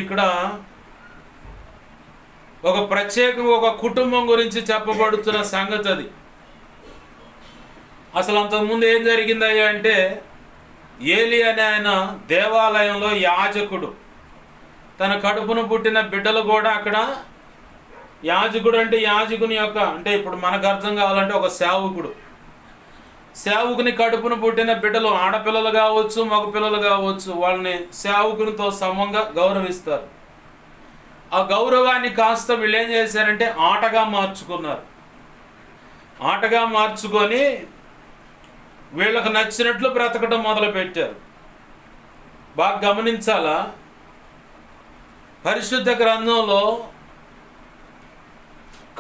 ఇక్కడ ఒక ప్రత్యేకంగా ఒక కుటుంబం గురించి చెప్పబడుతున్న సంగతి అది. అసలు అంతకుముందు ఏం జరిగిందయ్యా అంటే, ఏలి అనే ఆయన దేవాలయంలో యాజకుడు. తన కడుపును పుట్టిన బిడ్డలు కూడా అక్కడ యాజకుడు అంటే యాజకుని యొక్క అంటే ఇప్పుడు మనకు అర్థం కావాలంటే ఒక సేవకుడు. సేవకుని కడుపును పుట్టిన బిడ్డలు ఆడపిల్లలు కావచ్చు, మగపిల్లలు కావచ్చు, వాళ్ళని సేవకునితో సమంగా గౌరవిస్తారు. ఆ గౌరవాన్ని కాస్త వీళ్ళు ఏం చేశారంటే ఆటగా మార్చుకున్నారు. ఆటగా మార్చుకొని వీళ్ళకు నచ్చినట్లు బ్రతకడం మొదలుపెట్టారు. బాగా గమనించాలా, పరిశుద్ధ గ్రంథంలో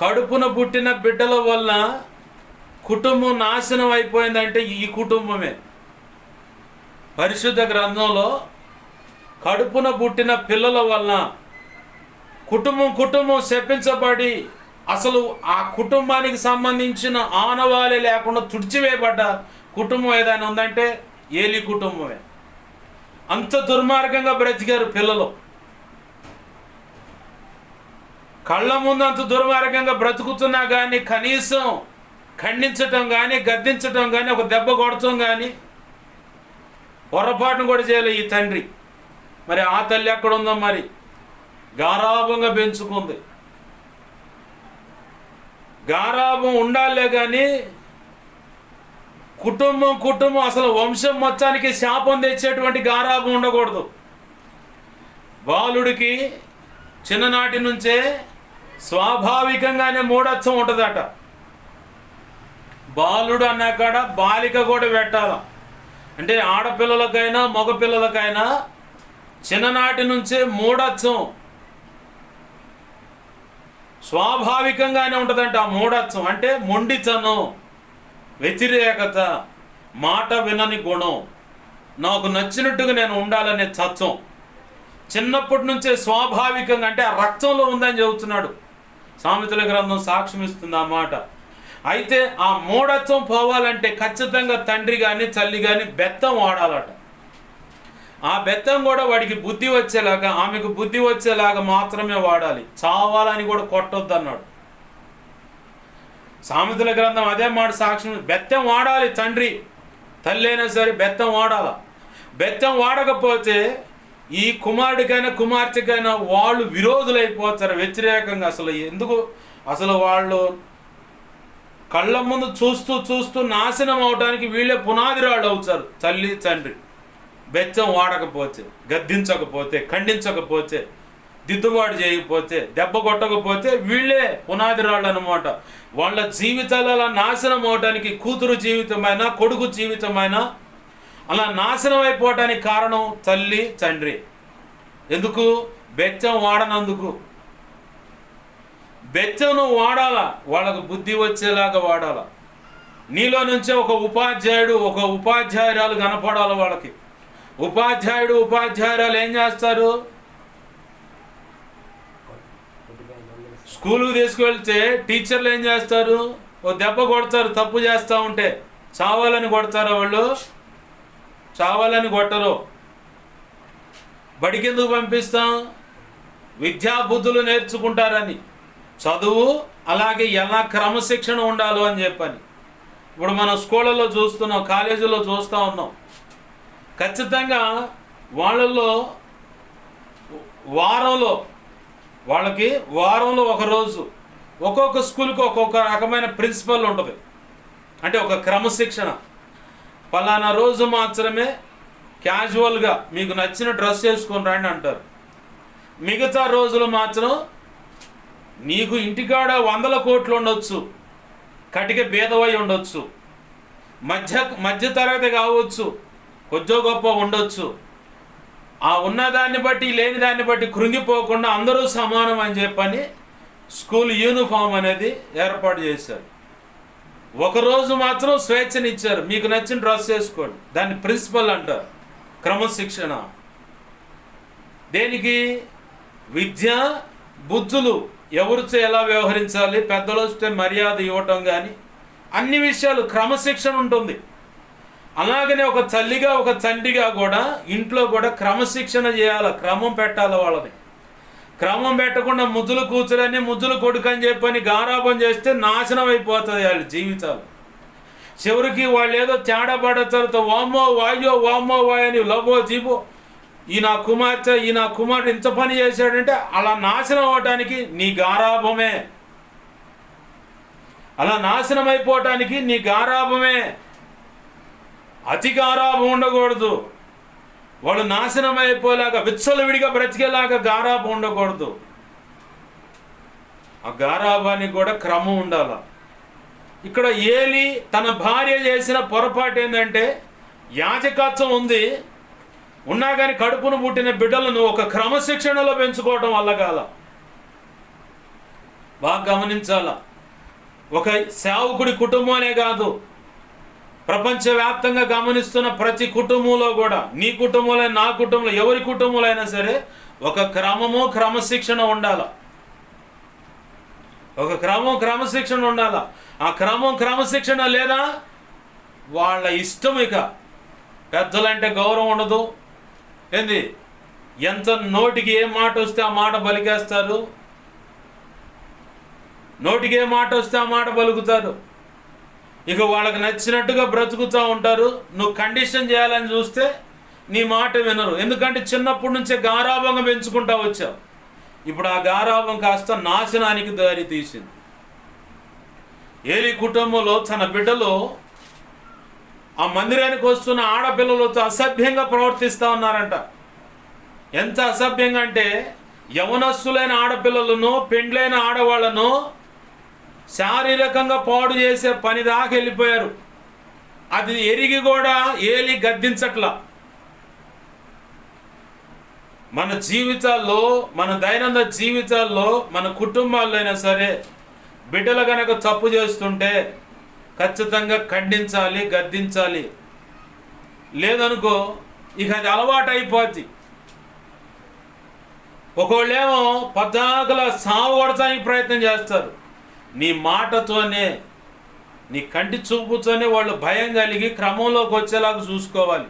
కడుపున పుట్టిన బిడ్డల వల్ల కుటుంబం నాశనం అయిపోయిందంటే ఈ కుటుంబమే. పరిశుద్ధ గ్రంథంలో కడుపున పుట్టిన పిల్లల వల్ల కుటుంబం శపించబడి అసలు ఆ కుటుంబానికి సంబంధించిన ఆనవాళి లేకుండా తుడిచివేయబడ్డ కుటుంబం ఏదైనా ఉందంటే ఏలి కుటుంబమే. అంత దుర్మార్గంగా బ్రతికారు పిల్లలు. కళ్ళ ముందు అంత దుర్మార్గంగా బ్రతుకుతున్నా కానీ కనీసం ఖండించటం కానీ గద్దించటం కానీ ఒక దెబ్బ కొడటం కానీ పొరపాటును కూడా చేయలే ఈ తండ్రి. మరి ఆ తల్లి ఎక్కడుందో మరి, గారాభంగా పెంచుకుంది. గారాభం ఉండాలే కానీ కుటుంబం అసలు వంశం మొత్తానికి శాపం తెచ్చేటువంటి గారాభం ఉండకూడదు. బాలుడికి చిన్ననాటి నుంచే స్వాభావికంగానే మూఢత్వం ఉంటుందట. బాలుడు అన్నా కాడ బాలిక కూడా పెట్టాల. అంటే ఆడపిల్లలకైనా మగపిల్లలకైనా చిన్ననాటి నుంచే మూఢత్వం స్వాభావికంగానే ఉంటుందంట. ఆ మూఢత్వం అంటే మొండితనం, వ్యతిరేకత, మాట వినని గుణం, నాకు నచ్చినట్టుగా నేను ఉండాలనే తత్వం చిన్నప్పటి నుంచే స్వాభావికంగా అంటే ఆ రక్తంలో ఉందని చెబుతున్నాడు. సామెతల గ్రంథం సాక్ష్యం ఇస్తుంది ఆ మాట. అయితే ఆ మూఢత్వం పోవాలంటే ఖచ్చితంగా తండ్రి కానీ తల్లి కానీ బెత్తం వాడాలట. ఆ బెత్తం కూడా వాడికి బుద్ధి వచ్చేలాగా, ఆమెకు బుద్ధి వచ్చేలాగా మాత్రమే వాడాలి. చావాలని కూడా కొట్టొద్దు అన్నాడు. సామెతల గ్రంథం అదే మాట సాక్ష్యం. బెత్తం వాడాలి, తండ్రి తల్లి అయినా సరే బెత్తం వాడాల. బెత్తం వాడకపోతే ఈ కుమారుడికైనా కుమార్తెకైనా వాళ్ళు విరోధులైపోతారు, వ్యతిరేకంగా. అసలు ఎందుకు అసలు వాళ్ళు కళ్ళ ముందు చూస్తూ నాశనం అవడానికి వీళ్ళే పునాదిరాళ్ళు అవుతారు. తల్లి తండ్రి బెచ్చం వాడకపోతే, గద్దించకపోతే, ఖండించకపోతే, దిద్దుబాటు చేయకపోతే, దెబ్బ కొట్టకపోతే వీళ్ళే పునాదిరాళ్ళు అనమాట. వాళ్ళ జీవితాల నాశనం అవడానికి కూతురు జీవితమైనా కొడుకు జీవితమైనా అలా నాశనం అయిపోవటానికి కారణం తల్లి తండ్రి. ఎందుకు? బెచ్చం వాడనందుకు. బెచ్చను వాడాలా, వాళ్ళకు బుద్ధి వచ్చేలాగా వాడాలా. నీలో నుంచే ఒక ఉపాధ్యాయుడు ఒక ఉపాధ్యాయురాలు కనపడాలి వాళ్ళకి. ఉపాధ్యాయుడు ఉపాధ్యాయురాలు ఏం చేస్తారు? స్కూలుకు తీసుకువెళ్తే టీచర్లు ఏం చేస్తారు? ఓ దెబ్బ కొడతారు తప్పు చేస్తూ ఉంటే. చావాలని కొడతారా వాళ్ళు? చావాలని కొట్టరు. బడికి ఎందుకు పంపిస్తాం? విద్యా బుద్ధులు నేర్చుకుంటారని, చదువు అలాగే ఎలా క్రమశిక్షణ ఉండాలో అని చెప్పని. ఇప్పుడు మనం స్కూళ్ళలో చూస్తున్నాం, కాలేజీలో చూస్తూ ఉన్నాం. ఖచ్చితంగా వాళ్ళల్లో వారంలో ఒకరోజు ఒక్కొక్క స్కూల్కి ఒక్కొక్క రకమైన ప్రిన్సిపల్ ఉంటుంది. అంటే ఒక క్రమశిక్షణ. ఫలానా రోజు మాత్రమే క్యాజువల్గా మీకు నచ్చిన డ్రెస్ వేసుకొని రండి అంటారు. మిగతా రోజులు మాత్రం నీకు ఇంటికాడ 100 కోట్లు ఉండొచ్చు, కటిక బీదవై ఉండొచ్చు, మధ్య తరగతి కావచ్చు, కొద్దో గొప్ప ఉండొచ్చు. ఆ ఉన్నదాన్ని బట్టి లేని దాన్ని బట్టి కృంగిపోకుండా అందరూ సమానం అని చెప్పని స్కూల్ యూనిఫామ్ అనేది ఏర్పాటు చేశారు. ఒకరోజు మాత్రం స్వేచ్ఛనిచ్చారు, మీకు నచ్చిన డ్రెస్ వేసుకోండి. దాన్ని ప్రిన్సిపల్ అంటారు, క్రమశిక్షణ. దేనికి? విద్య బుద్ధులు, ఎవరితో ఎలా వ్యవహరించాలి, పెద్దలు వస్తే మర్యాద ఇవ్వటం కానీ అన్ని విషయాలు క్రమశిక్షణ ఉంటుంది. అలాగనే ఒక తల్లిగా ఒక తండ్రిగా కూడా ఇంట్లో కూడా క్రమశిక్షణ చేయాలి, క్రమం పెట్టాలి. వాళ్ళని క్రమం పెట్టకుండా ముద్దులు కూతురని ముద్దులు కొడుకు అని చెప్పని గారాబం చేస్తే నాశనం అయిపోతుంది వాళ్ళ జీవితాలు. చివరికి వాళ్ళు ఏదో తేడా పడతారు, వామ్మో వాయో వామ్మో వాయో అని లబో జీబో ఈ నా కుమార్తె ఈ నా కుమారుడు ఇంత పని చేశాడంటే అలా నాశనం అవటానికి నీ గారాభమే, అలా నాశనం అయిపోవటానికి నీ గారాభమే. అతి గారాభం ఉండకూడదు. వాళ్ళు నాశనం అయిపోయేలాగా విచ్చలవిడిగా బ్రతికేలాగా గారాభం ఉండకూడదు. ఆ గారాభానికి కూడా క్రమం ఉండాల. ఇక్కడ ఏలి తన భార్య చేసిన పొరపాటు ఏంటంటే యాజకత్వం ఉంది, ఉన్నా కానీ కడుపును పుట్టిన బిడ్డలను ఒక క్రమశిక్షణలో పెంచుకోవటం వల్ల కాల. బాగా గమనించాల. ఒక సేవకుడి కుటుంబమే కాదు, ప్రపంచవ్యాప్తంగా గమనిస్తున్న ప్రతి కుటుంబంలో కూడా, నీ కుటుంబంలో నా కుటుంబంలో ఎవరి కుటుంబంలో అయినా సరే ఒక క్రమము క్రమశిక్షణ ఉండాల. ఒక క్రమశిక్షణ ఉండాల. ఆ క్రమశిక్షణ లేదా వాళ్ళ ఇష్టం. ఇక పెద్దలంటే గౌరవం ఉండదు. ఏంది ఎంత నోటికి ఏ మాట వస్తే ఆ మాట పలికేస్తారు, నోటికి ఏ మాట వస్తే ఆ మాట పలుకుతారు. ఇక వాళ్ళకి నచ్చినట్టుగా బ్రతుకుతూ ఉంటారు. నువ్వు కండిషన్ చేయాలని చూస్తే నీ మాట వినరు. ఎందుకంటే చిన్నప్పటి నుంచే గారాభంగా పెంచుకుంటా వచ్చావు. ఇప్పుడు ఆ గారాభం కాస్త నాశనానికి దారి తీసింది. ఏలి కుటుంబంలో తన బిడ్డలు ఆ మందిరానికి వస్తున్న ఆడపిల్లలతో అసభ్యంగా ప్రవర్తిస్తూ ఉన్నారంట. ఎంత అసభ్యంగా అంటే యవనస్తులైన ఆడపిల్లలను పెండ్లైన ఆడవాళ్లను శారీరకంగా పాడు చేసే పని దాకా వెళ్ళిపోయారు. అది ఎరిగి కూడా ఏలి గద్దించట్లా. మన జీవితాల్లో, మన దైనందిన జీవితాల్లో, మన కుటుంబాల్లో అయినా సరే బిడ్డలు కనుక తప్పు చేస్తుంటే ఖచ్చితంగా ఖండించాలి, గద్దించాలి. లేదనుకో ఇక అది అలవాటు అయిపోద్ది. ఒకళ్ళేమో పద్దాకల సాగు కొడటానికి ప్రయత్నం చేస్తారు. నీ మాటతోనే, నీ కంటి చూపుతోనే వాళ్ళు భయం కలిగి క్రమంలోకి వచ్చేలాగా చూసుకోవాలి.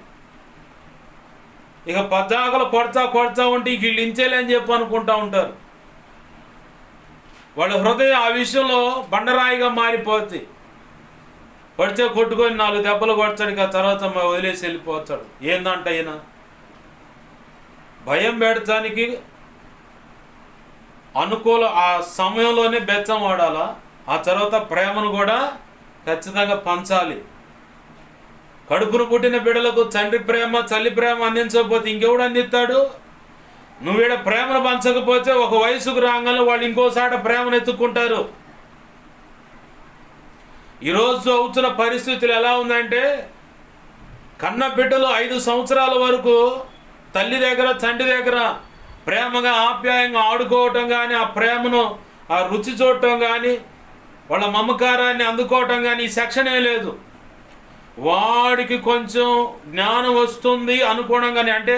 ఇక పద్దాకలు కొడతా ఉంటే వీళ్ళు ఇంచేలేని చెప్పి అనుకుంటా ఉంటారు. వాళ్ళ హృదయం ఆ విషయంలో బండరాయిగా మారిపోతుంది. పడితే కొట్టుకొని 4 దెబ్బలు కొడతాడు, ఇక తర్వాత వదిలేసి వెళ్ళిపోతాడు. ఏందంట ఈయన భయం పెడతానికి ఆ సమయంలోనే బెచ్చం వాడాలా. ఆ తర్వాత ప్రేమను కూడా ఖచ్చితంగా పంచాలి. కడుపును పుట్టిన బిడ్డలకు తండ్రి ప్రేమ తల్లి ప్రేమ అందించకపోతే ఇంకెవడు అందిస్తాడు? నువ్వీడ ప్రేమను పంచకపోతే ఒక వయసుకు రాగానే వాళ్ళు ఇంకోసాట ప్రేమను ఎత్తుక్కుంటారు. ఈరోజు అవుతున్న పరిస్థితులు ఎలా ఉందంటే కన్న బిడ్డలు 5 సంవత్సరాల వరకు తల్లి దగ్గర తండ్రి దగ్గర ప్రేమగా ఆప్యాయంగా ఆడుకోవటం కానీ, ఆ ప్రేమను ఆ రుచి చూడటం కానీ, వాళ్ళ మమకారాన్ని అందుకోవటం కానీ ఈ సెక్షన్ ఏ లేదు. వాడికి కొంచెం జ్ఞానం వస్తుంది అనుకోవడం కానీ, అంటే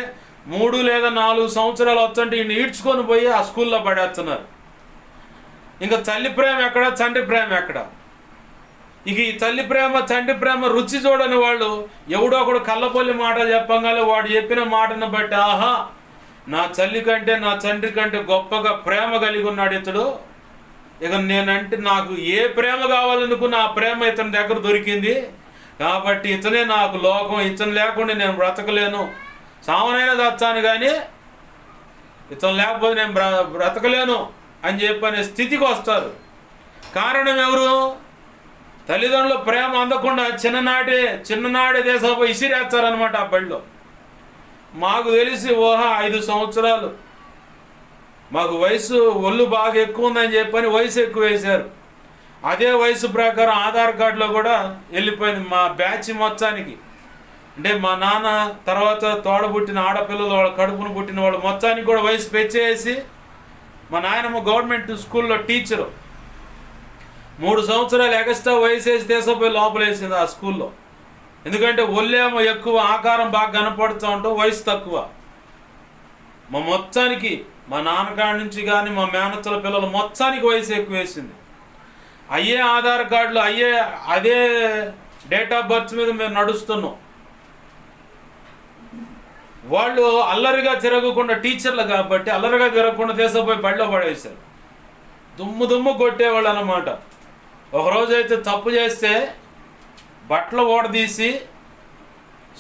3 లేదా 4 సంవత్సరాలు వస్తుంటే ఈయన ఈడ్చుకొని పోయి ఆ స్కూల్లో పడేస్తున్నారు. ఇంకా తల్లి ప్రేమ ఎక్కడ, తండ్రి ప్రేమ ఎక్కడ? ఇక ఈ తల్లి ప్రేమ తండ్రి ప్రేమ రుచి చూడని వాళ్ళు ఎవడో ఒకడు కళ్ళపల్లి మాట చెప్పగానే వాడు చెప్పిన మాటను బట్టి ఆహా నా తల్లి కంటే నా తండ్రి కంటే గొప్పగా ప్రేమ కలిగి ఉన్నాడు ఇతడు, ఇక నేనంటే నాకు ఏ ప్రేమ కావాలనుకున్న ఆ ప్రేమ ఇతని దగ్గర దొరికింది కాబట్టి ఇతనే నాకు లోకం, ఇతను లేకుండా నేను బ్రతకలేను, సావనైనా చచ్చాను కానీ ఇతను లేకపోతే నేను బ్రతకలేను అని చెప్పనే స్థితికి వస్తారు. కారణం ఎవరు? తల్లిదండ్రుల ప్రేమ అందకుండా చిన్ననాడే దేశంపై ఇసిరేస్తారనమాట ఆ బడిలో. మాకు తెలిసి 5 సంవత్సరాలు మాకు వయసు ఒళ్ళు బాగా ఎక్కువ ఉందని చెప్పని వయసు ఎక్కువ వేశారు. అదే వయసు ప్రకారం ఆధార్ కార్డులో కూడా వెళ్ళిపోయింది మా బ్యాచ్ మొత్తానికి. అంటే మా నాన్న తర్వాత తోడబుట్టిన ఆడపిల్లలు, వాళ్ళ కడుపును పుట్టిన వాళ్ళు మొత్తానికి కూడా వయసు పెంచేసి మా నాయనమ్మ గవర్నమెంట్ స్కూల్లో టీచరు 3 సంవత్సరాలు ఎక్స్ట్రా వయసు వేసి దేశపోయి లోపలేసింది ఆ స్కూల్లో. ఎందుకంటే ఒళ్ళేమో ఎక్కువ, ఆకారం బాగా కనపడుతూ ఉంటాం, వయసు తక్కువ. మా మొత్తానికి మా నాన్నకాడి నుంచి కానీ మా మేనత్తల పిల్లలు మొత్తానికి వయసు ఎక్కువ వేసింది. అయ్యే ఆధార్ కార్డులు అదే డేట్ ఆఫ్ బర్త్ మీద మేము నడుస్తున్నాం. వాళ్ళు అల్లరిగా తిరగకుండా టీచర్లు కాబట్టి అల్లరిగా తిరగకుండా తీసుకుపోయి బడిలో పడేశారు. దుమ్ము కొట్టేవాళ్ళు అన్నమాట. ఒకరోజు అయితే తప్పు చేస్తే బట్టలు ఓడదీసి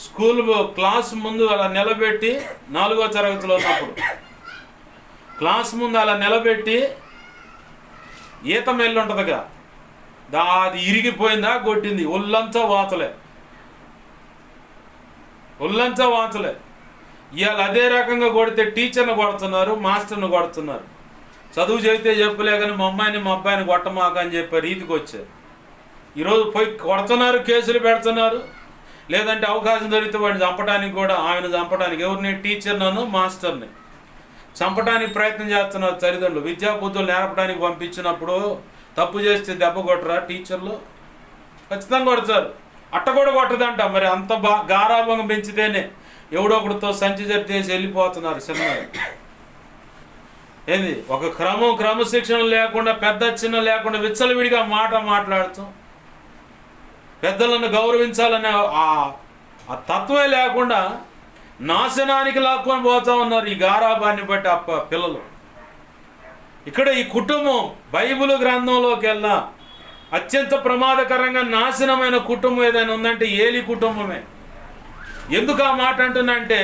స్కూల్ క్లాస్ ముందు అలా నిలబెట్టి, 4వ తరగతిలో ఉన్నప్పుడు క్లాస్ ముందు అలా నిలబెట్టి, ఈత మెల్లు ఉంటుందిగా, అది ఇరిగిపోయిందా కొట్టింది. ఒళ్ళంతా వాతలే. ఇవాళ అదే రకంగా కొడితే టీచర్ని కొడుతున్నారు, మాస్టర్ని కొడుతున్నారు. చదువు చెబితే చెప్పలే కానీ మా అబ్బాయిని కొట్టమాక అని చెప్పే రీతికి వచ్చారు. ఈరోజు పోయి కొడుతున్నారు, కేసులు పెడుతున్నారు. లేదంటే అవకాశం దొరికితే వాడిని చంపడానికి కూడా, ఆమెను చంపడానికి, ఎవరిని, టీచర్లను మాస్టర్ని చంపడానికి ప్రయత్నం చేస్తున్నారు తల్లిదండ్రులు. విద్యాబుద్ధులు నేర్పడానికి పంపించినప్పుడు తప్పు చేస్తే దెబ్బ కొట్టరా టీచర్లు? ఖచ్చితంగా కొడతారు. అట్ట కూడా కొట్టదంట. మరి అంత గారాభంగా పెంచితేనే ఎవడో ఒకటితో సంచి జరితేసి వెళ్ళిపోతున్నారు సినిమాలు. ఏంది, ఒక క్రమశిక్షణ లేకుండా, పెద్ద చిన్న లేకుండా విచ్చలవిడిగా మాట్లాడుతూ, పెద్దలను గౌరవించాలనే ఆ తత్వమే లేకుండా నాశనానికి లాక్కొని పోతా ఉన్నారు ఈ గారాబాన్ని బట్టి పిల్లలు. ఇక్కడ ఈ కుటుంబం బైబిల్ గ్రంథంలోకి వెళ్ళా అత్యంత ప్రమాదకరంగా నాశనమైన కుటుంబం ఏదైనా ఉందంటే ఏలి కుటుంబమే. ఎందుకు ఆ మాట అంటున్నంటే,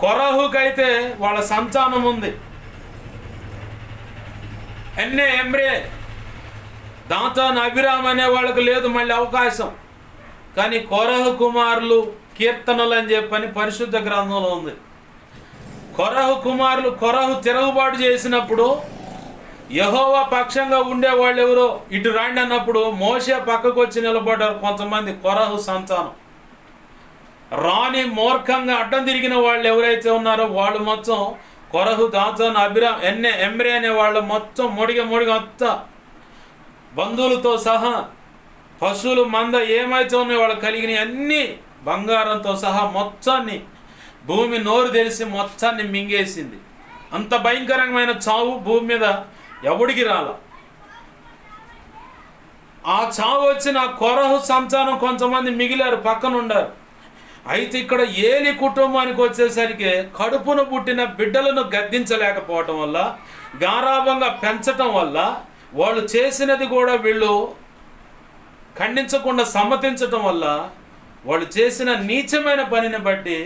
కొరహుకైతే వాళ్ళ సంతానం ఉంది, ఎమ్రే, దాతాన్, అభిరామ్ అనే వాళ్ళకు లేదు మళ్ళీ అవకాశం. కానీ కొరహు కుమారులు కీర్తనలు అని చెప్పని పరిశుద్ధ గ్రంథంలో ఉంది. కొరహు తిరుగుబాటు చేసినప్పుడు యెహోవా పక్షంగా ఉండేవాళ్ళు ఎవరో ఇటు రాండి అన్నప్పుడు మోషే పక్కకు వచ్చి నిలబడ్డారు కొంతమంది కొరహు సంతానం. రాని మూర్ఖంగా అడ్డం తిరిగిన వాళ్ళు ఎవరైతే ఉన్నారో వాళ్ళు మొత్తం కొరహు, దాతాన్, అభిరామ్, ఎమ్రే అనే వాళ్ళు మొత్తం మొడిగ మొత్తం బంధువులతో సహా, పశువులు మంద ఏమైతే ఉన్నాయో వాళ్ళు కలిగిన అన్ని బంగారంతో సహా మొత్తాన్ని, భూమి నోరు తెలిసి మొత్తాన్ని మింగేసింది. అంత భయంకరమైన చావు భూమి మీద ఎవడికి రాల. ఆ చావు వచ్చిన కొరహు సంతానం కొంతమంది మిగిలారు, పక్కన ఉండారు. అయితే ఇక్కడ ఏలి కుటుంబానికి వచ్చేసరికి కడుపును పుట్టిన బిడ్డలను గద్దించలేకపోవటం వల్ల, గారాభంగా పెంచటం వల్ల, వాళ్ళు చేసినది కూడా వీళ్ళు ఖండించకుండా సమ్మతించటం వల్ల, వాళ్ళు చేసిన నీచమైన పనిని బట్టి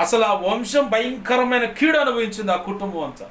అసలు ఆ వంశం భయంకరమైన కీడు అనుభవించింది ఆ కుటుంబం అంతా.